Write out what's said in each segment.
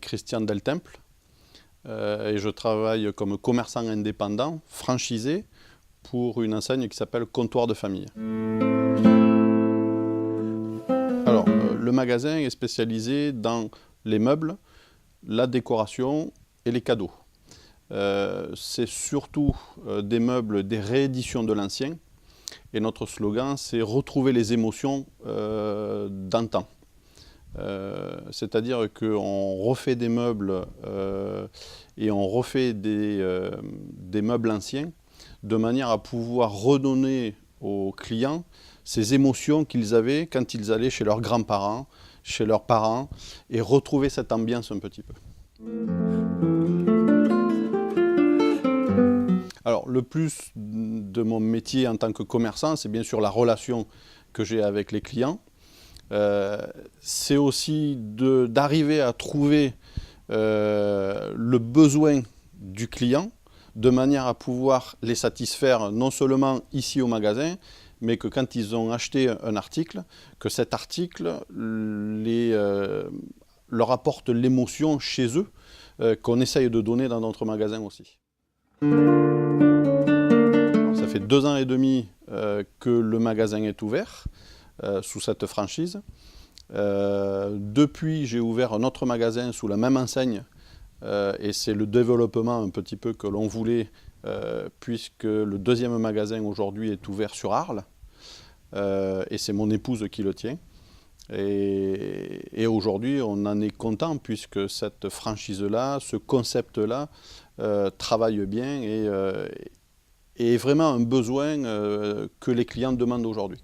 Christian Deltemple et je travaille comme commerçant indépendant, franchisé, pour une enseigne qui s'appelle Comptoir de Famille. Alors, le magasin est spécialisé dans les meubles, la décoration et les cadeaux. C'est surtout des meubles, des rééditions de l'ancien. Et notre slogan, c'est « Retrouver les émotions d'antan ». C'est-à-dire qu'on refait des meubles et on refait des meubles anciens de manière à pouvoir redonner aux clients ces émotions qu'ils avaient quand ils allaient chez leurs grands-parents, chez leurs parents, et retrouver cette ambiance un petit peu. Alors, le plus de mon métier en tant que commerçant, c'est bien sûr la relation que j'ai avec les clients. C'est aussi d'arriver à trouver le besoin du client de manière à pouvoir les satisfaire non seulement ici au magasin, mais que quand ils ont acheté un article, que cet article leur apporte l'émotion chez eux qu'on essaye de donner dans notre magasin aussi. Alors, ça fait 2 ans et demi que le magasin est ouvert sous cette franchise. Depuis, j'ai ouvert un autre magasin sous la même enseigne et c'est le développement un petit peu que l'on voulait puisque le 2e magasin aujourd'hui est ouvert sur Arles et c'est mon épouse qui le tient. Et aujourd'hui, on en est content puisque cette franchise-là, ce concept-là travaille bien et est vraiment un besoin que les clients demandent aujourd'hui.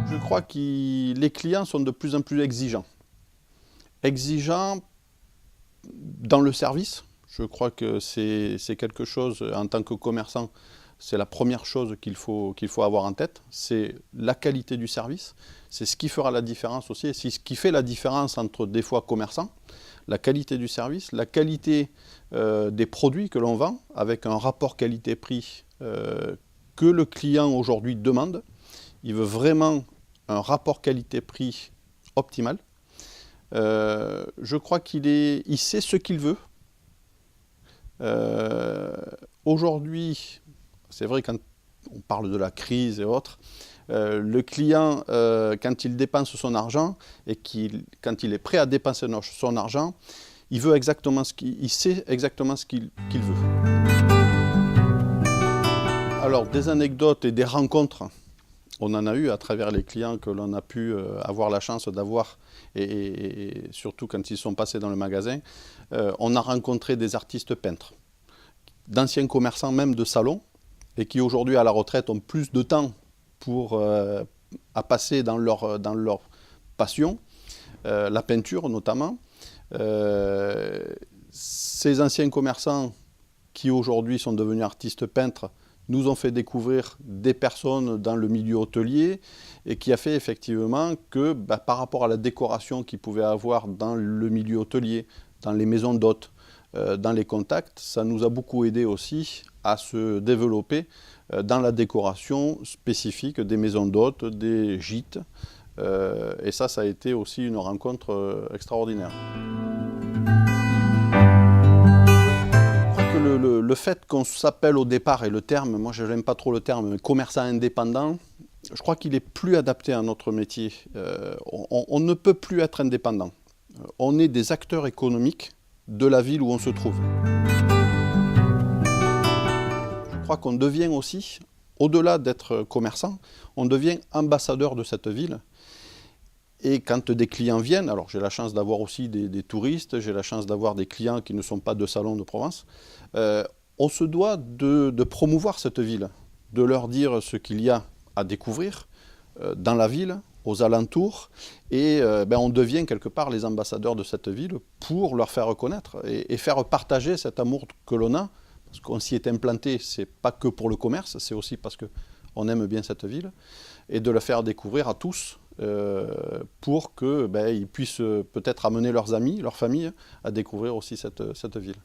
Je crois que les clients sont de plus en plus exigeants. Exigeants dans le service. Je crois que c'est quelque chose, en tant que commerçant, c'est la première chose qu'il faut avoir en tête. C'est la qualité du service. C'est ce qui fera la différence aussi. C'est ce qui fait la différence entre des fois commerçants. La qualité du service, la qualité des produits que l'on vend, avec un rapport qualité-prix que le client aujourd'hui demande. Il veut vraiment un rapport qualité-prix optimal. Je crois qu'il sait ce qu'il veut. Aujourd'hui, c'est vrai quand on parle de la crise et autres, le client, quand il dépense son argent et quand il est prêt à dépenser son argent, il sait exactement ce qu'il veut. Alors, des anecdotes et des rencontres, on en a eu à travers les clients que l'on a pu avoir la chance d'avoir, et surtout quand ils sont passés dans le magasin. On a rencontré des artistes peintres, d'anciens commerçants même de salon, et qui aujourd'hui à la retraite ont plus de temps à passer dans leur passion, la peinture notamment. Ces anciens commerçants qui aujourd'hui sont devenus artistes peintres nous ont fait découvrir des personnes dans le milieu hôtelier et qui a fait effectivement que par rapport à la décoration qu'ils pouvaient avoir dans le milieu hôtelier, dans les maisons d'hôtes, dans les contacts, ça nous a beaucoup aidé aussi à se développer dans la décoration spécifique des maisons d'hôtes, des gîtes. Et ça a été aussi une rencontre extraordinaire. Le fait qu'on s'appelle au départ, et le terme, moi je n'aime pas trop le terme, mais commerçant indépendant, je crois qu'il est plus adapté à notre métier. On ne peut plus être indépendant. On est des acteurs économiques de la ville où on se trouve. Je crois qu'on devient aussi, au-delà d'être commerçant, on devient ambassadeur de cette ville. Et quand des clients viennent, alors j'ai la chance d'avoir aussi des touristes, j'ai la chance d'avoir des clients qui ne sont pas de salon de Provence, on se doit de promouvoir cette ville, de leur dire ce qu'il y a à découvrir dans la ville, aux alentours, et on devient quelque part les ambassadeurs de cette ville pour leur faire reconnaître et faire partager cet amour que l'on a, parce qu'on s'y est implanté, c'est pas que pour le commerce, c'est aussi parce qu'on aime bien cette ville, et de le faire découvrir à tous, pour qu'ils puissent peut-être amener leurs amis, leur famille, à découvrir aussi cette ville.